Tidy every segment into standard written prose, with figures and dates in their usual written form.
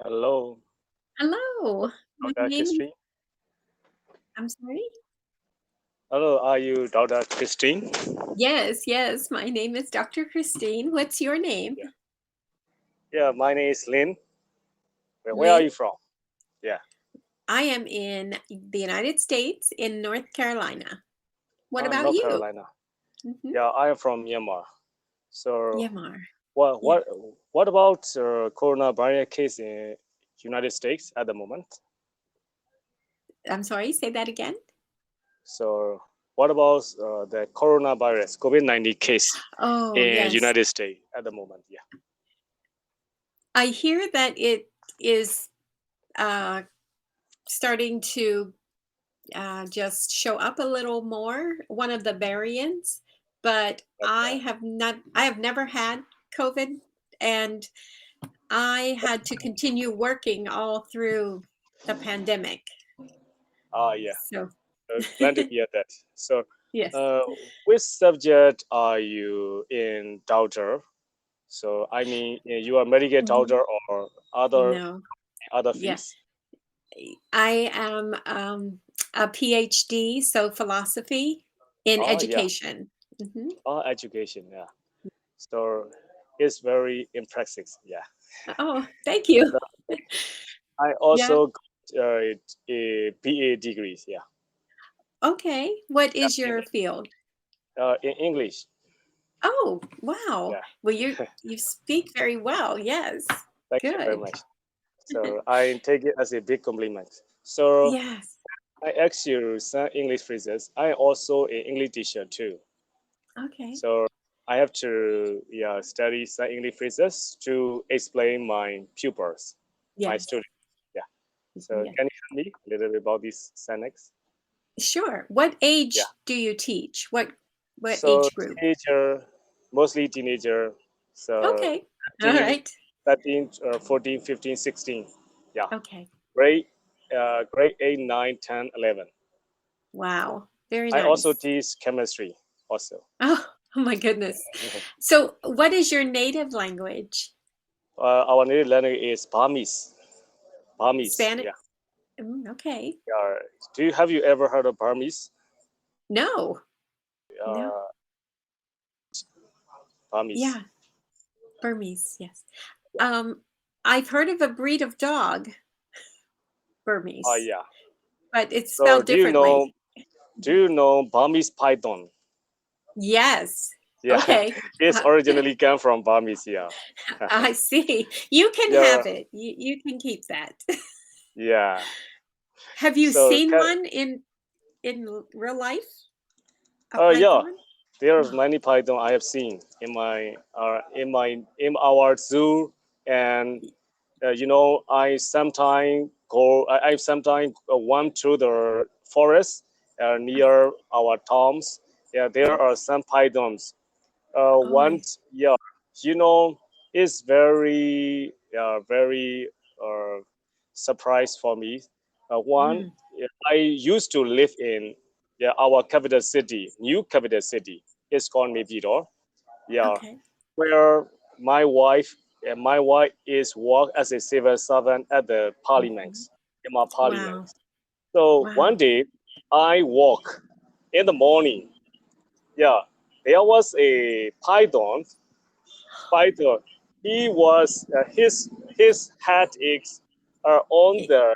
Hello, Hello, my Dr. name is, Christine. I'm sorry? Hello, are you Dr. Christine? Yes, my name is Dr. Christine. What's your name? Yeah. Yeah, my name is Lynn. Where are Lynn. you from? Yeah. I am in the United States in North Carolina. What about North you? Carolina. Hmm. Yeah, I am from Myanmar. So, Yamar. what Yeah. what what about coronavirus case in United States at the moment? I'm sorry, say that again. So, what about the coronavirus COVID-19 case Oh, in yes. United States at the moment? Yeah. I hear that it is uh, starting to just show up a little more, one of the variants, but Okay. I have never had COVID, and I had to continue working all through the pandemic. Yeah. So, Glad to hear that. So, yes. uh, which subject are you in, doctor? So I mean, you are medical Mhm. doctor or No. other Yeah. fields? I am a PhD, so philosophy in Oh yeah, education. Hmm. education. Yeah. So it's very impressive. Yeah. Oh, thank you. So I Yeah. also got a BA degrees. Yeah. Okay. What Yeah. is your field? In English. Oh, wow. Yeah. Well, you speak very well. Yes. Thank you very Good. much. So I take it as a big compliment. So Yes. I ask you some English phrases. I also an English teacher too. Okay. So I have to study some English phrases to explain my pupils, my Yes. students. Yeah. So Yeah. can you tell me a little bit about this sentence? Sure. What Yeah. age do you teach? What So age group? teenager, mostly teenager. So Okay. All 13, right. 13 14, 15, 16. Yeah. Okay. Grade, grade 8, 9, 10, 11. Yeah. Wow. Very I also nice. teach chemistry also. Oh my goodness. So, what is your native language? Our native language is Burmese. Burmese. Spanish? Yeah. Okay. Yeah. Have you ever heard of Burmese? No. No. Uh, Burmese. Yeah. Burmese. Yes. Yeah. Um, I've heard of a breed of dog, Burmese, Yeah. but it's So spelled differently. do you know Burmese python? Yes. Yeah. Okay. It's Uh, originally came from Burmese. Yeah. I see. You can Yeah. have it. You can keep that. Yeah. Have you So seen one in real life? A yeah. python? There's Oh, many python I have seen in our zoo, and I sometimes I sometimes went to the forest okay. near our towns. Yeah, there are some pythons. Oh, Once, yeah, you know, it's very surprise for me. One, mm, yeah, I used to live in, yeah, our capital city, new capital city. It's called Naypyidaw. Yeah, okay. where my wife is work as a civil servant at the parliament, Mhm. in my parliament. Wow. So one Wow. day, I walk in the morning. Yeah, there was a python. He was his head is on It, the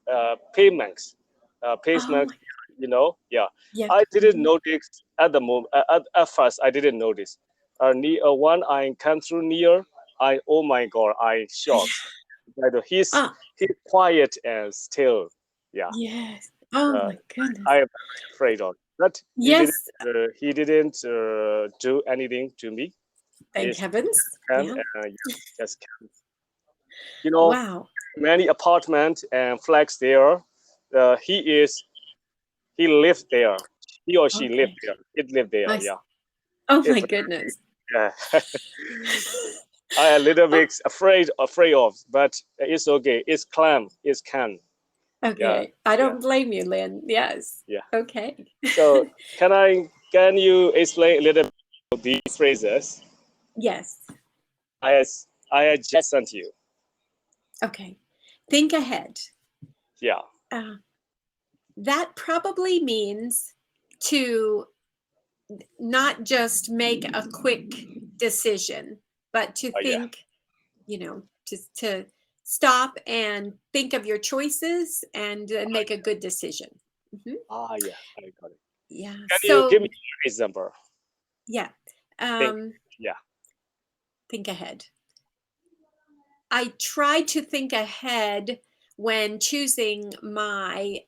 oh pavement. my, Yeah. yes. I didn't Mhm. notice at the moment. At first, I didn't notice. When I came through near, oh my god, I shocked. That Ah, he's quiet and still. Yeah. yes. Oh Uh, my goodness. I am afraid of. But Yes. he didn't do anything to me. Thank He's heavens. came Yeah. yeah, just came. You know, Wow. many apartments and flats there. He he lived there. He or she lived Okay. there. It lived there. I. Yeah. Oh It, my goodness. yeah. I a little Oh, bit afraid of, but it's okay. It's calm. It's calm. Yeah. okay. I Yeah. don't blame you, Lynn. Yes. Yeah. Okay. So can you explain a little bit of these phrases Yes. I I had just sent you? Okay. Think ahead. Yeah. Uh, that probably means to not just make a quick decision, but to Yeah. think, to stop and think of your choices and make a good decision. Mhm. Yeah. I got it. Yeah. Can you give So, me an example? yeah. Think. Um, Yeah. think ahead. I try to think ahead when choosing my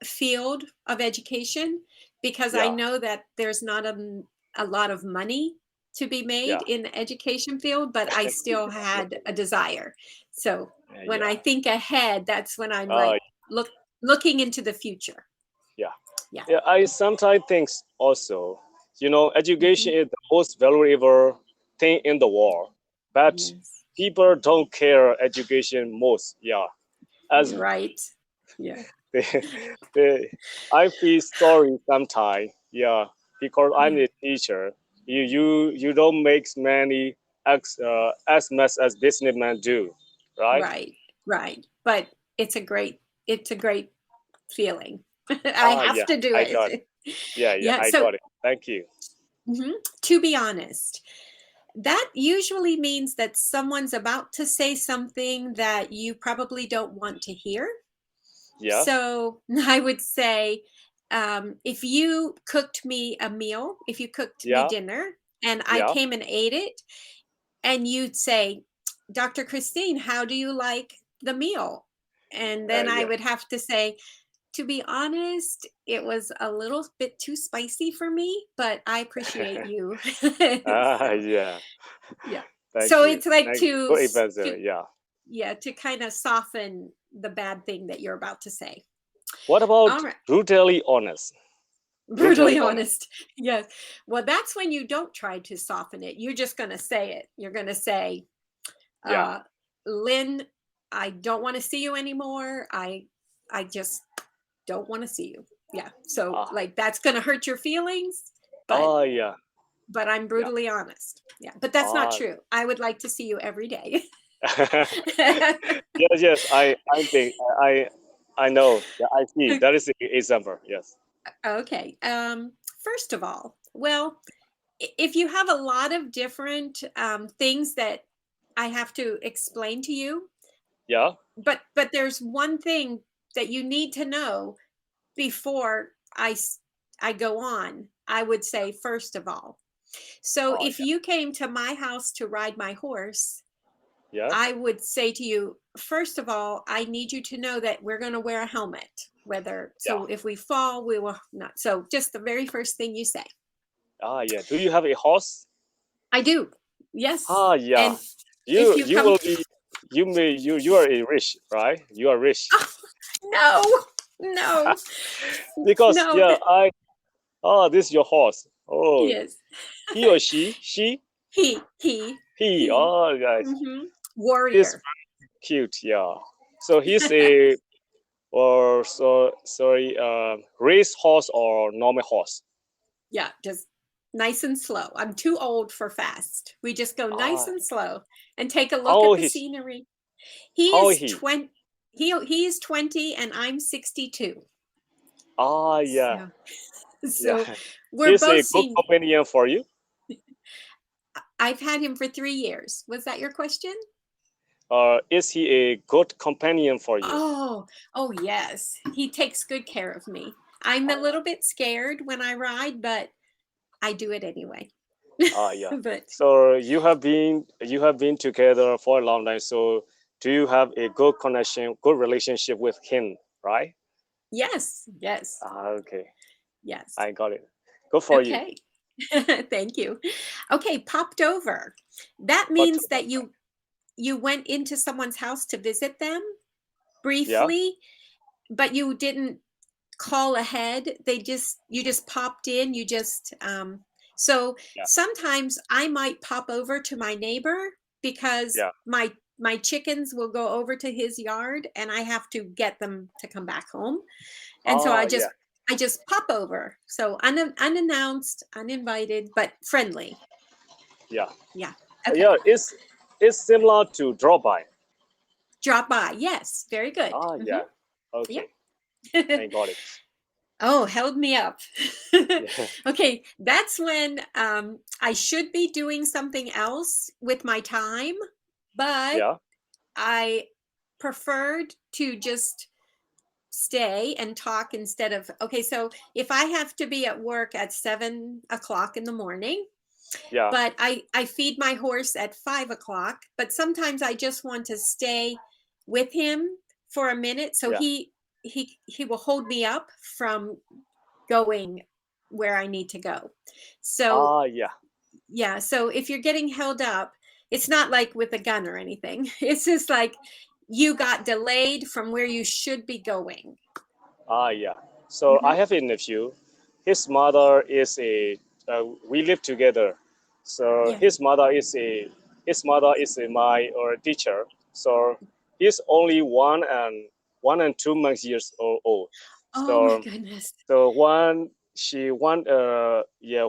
field of education because I Yeah. know that there's not a lot of money to be Yeah. made in the education field, but I still had a desire. So when Yeah. I think ahead, that's when I'm Uh, like looking into the future. yeah. Yeah. Yeah. I sometimes think also, education Mhm. is the most valuable thing in the world, but Yes. people don't care education most. Yeah. As Right. Yeah. they, they, I feel sorry sometimes. Yeah. Because I'm Yeah. a teacher. You don't make many as much as businessmen do, right? Right. Right. But it's a great feeling. I have Yeah. to do I got it. it. Yeah. Yeah. Yeah. I So got it. Thank you. mhm, to be honest, that usually means that someone's about to say something that you probably don't want to hear. Yeah. So I would say, if you cooked me a meal, if you cooked me Yeah. dinner and I Yeah. came and ate it, and you'd say, Dr. Christine, how do you like the meal? And then I Yeah. would have to say, to be honest, it was a little bit too spicy for me, but I appreciate you. So, Yeah. yeah. Thank So you. it's like Thank you. Good answer. Yeah. yeah, to kind of soften the bad thing that you're about to say. What All about right. brutally honest? Brutally Brutally honest. honest. Yes. Well, that's when you don't try to soften it. You're just going to say it. You're going to say, Yeah. uh, Lynn, I don't want to see you anymore. I just don't want to see you. Yeah. So Ah. like that's going to hurt your feelings, but Yeah. I'm Yeah. brutally honest. Yeah. But that's not Ah. true. I would like to see you every day. Yes. Yes. I think I know. Yeah, I see. That is the example. Yes. Okay. First of all, well, if you have a lot of different things that I have to explain to you, Yeah. but there's one thing that you need to know before I go on. I would say first of all. So Oh if yeah. you came to my house to ride my horse, Yeah. I would say to you, first of all, I need you to know that we're going to wear a helmet. Whether Yeah. so, if we fall, we will not. So, just the very first thing you say. Yeah. Do you have a horse? I do. Yes. Yeah. And if You you you come, will be. You are a rich, right? You are rich. oh, no, no, Because no. yeah, this is your horse. Oh, Yes, he or she, he. he. Oh, guys, he's Warrior. cute. Yeah. So he's a or so sorry, race horse or normal horse. Yeah, just nice and slow. I'm too old for fast. We just go nice Ah, and slow and take a look how at old the is scenery. He how old is he? 20. He's 20 and I'm 62. Yeah, So, yeah. so we're He's a both good seeing. companion for you. I've had him for 3 years. Was that your question? Is he a good companion for you? Oh, oh yes. He takes good care of me. I'm a little bit scared when I ride, but I do it anyway. Yeah. But So you have been together for a long time. So do you have a good connection, good relationship with him, right? yes, yes, Okay, yes. I got it. Good for you. Okay. Thank you. Okay, popped over. That But means that you went into someone's house to visit them yeah, briefly, but you didn't call ahead. You just popped in. So yeah, sometimes I might pop over to my neighbor because yeah. my chickens will go over to his yard and I have to get them to come back home. And so Yeah, I just pop over. So unannounced, uninvited, but friendly. yeah, Yeah. Okay. yeah. It's similar to drop by. Drop by. Yes, very good. Ah, Hmm. yeah. Okay, Yep. I got it. Oh, held me up. Yeah, Okay, that's when I should be doing something else with my time, but yeah, I preferred to just stay and talk instead of, okay, so if I have to be at work at 7 o'clock in the morning, yeah, but I feed my horse at 5 o'clock, but sometimes I just want to stay with him for a minute, so yeah. he will hold me up from going where I need to go. So Ah, yeah, yeah, so if you're getting held up, it's not like with a gun or anything. It's just like you got delayed from where you should be going. ah, yeah. So I Hmm. have a nephew. His mother is a. We live together. So Yeah. his mother is my teacher. So he's only 1 and 2 months years old. Oh my So goodness. so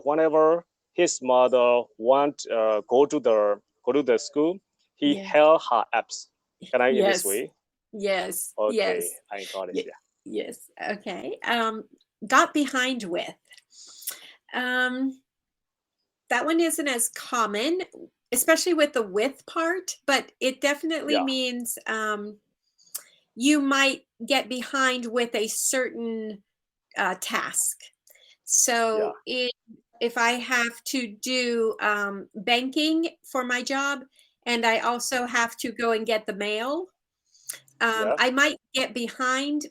whenever his mother want go to the school, he Yeah. held her apps. Can I in this Yes. way? Yes. Okay, Yes. I got it. Ye- Yeah, yes. Okay. Got behind with. Um, that one isn't as common, especially with the with part, but it definitely yeah, means you might get behind with a certain task. yeah, So if I have to do banking for my job and I also have to go and get the mail, yeah. I might get behind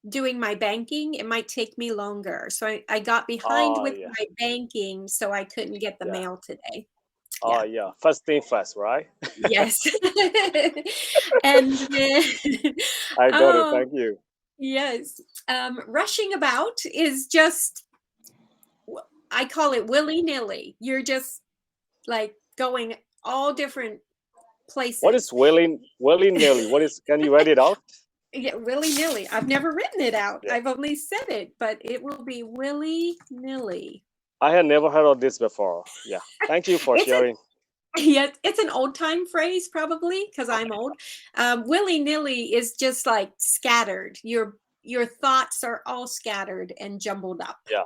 doing my banking. It might take me longer. So I got behind Oh with yeah, my banking, so I couldn't get the yeah. mail today. Oh Yeah. yeah. First thing first, right? Yes. And then, I got it. oh, Thank you. yes. Rushing about is just, I call it willy nilly. You're just like going all different What is places. willy nilly? What is? Can you write it out? Yeah, willy nilly. I've never written it out. Yeah, I've only said it, but it will be willy nilly. I had never heard of this before. Yeah, thank you for It's a sharing. yeah, it's an old time phrase probably because I'm Okay. old. Willy nilly is just like scattered. Your thoughts are all scattered and jumbled up. Yeah.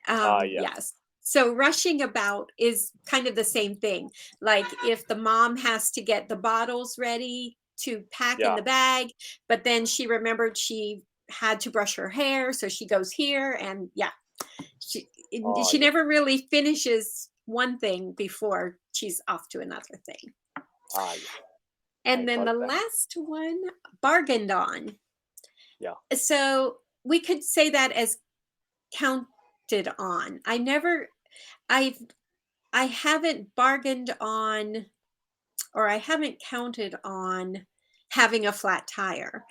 Ah yeah. Yes. So rushing about is kind of the same thing. Like if the mom has to get the bottles ready to pack in Yeah. the bag, but then she remembered she had to brush her hair, so she goes here and yeah, she Oh she yeah. never really finishes one thing before she's off to another thing. Ah yeah. I And then got the it. Thank you. last one, bargained on. Yeah. So we could say that as counted on. I've I haven't bargained on, or I haven't counted on having a flat tire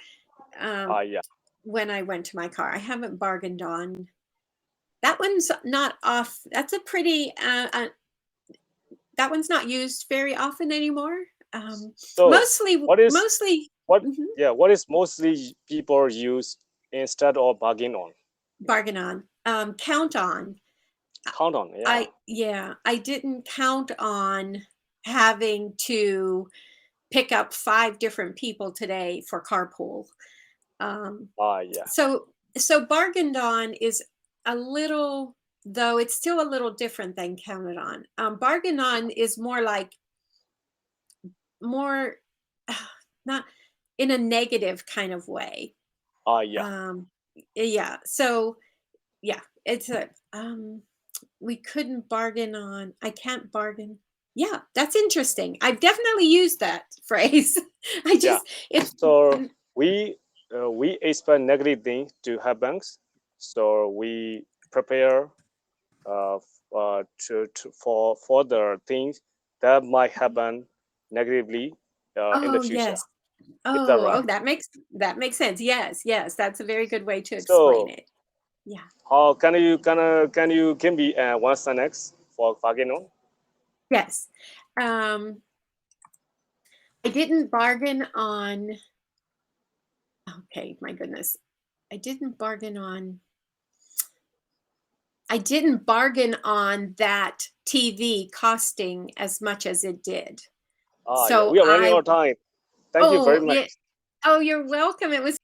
um, Ah yeah. when I went to my car. I haven't bargained on. That one's not off. That's a pretty. That one's not used very often anymore. So Mostly, what is mostly. what? Mhm, Yeah. What is mostly people use instead of bargain on? bargain on. Count on. Count on. Yeah. I didn't count on having to pick up 5 different people today for carpool. Um, Ah yeah. so bargained on is a little, though it's still a little different than counted on. Bargain on is more like more not in a negative kind of way. Ah yeah. Um, yeah. So yeah, it's a we couldn't bargain on. I can't bargain. Yeah, that's interesting. I've definitely used that phrase. I Yeah. just it's So we expect negative things to happen. So we prepare for the things that might happen negatively in the oh future. yes. Is that Oh, right? that makes sense. Yes, yes, that's a very good way to explain So it. Yeah. how can be one sentence for Fagino? Yes. Um, I didn't bargain on. Okay, my goodness. I didn't bargain on. I didn't bargain on that TV costing as much as it did. Ah yeah, So we are running out I. of time. Thank you very Oh much. yeah. Oh, you're welcome. It was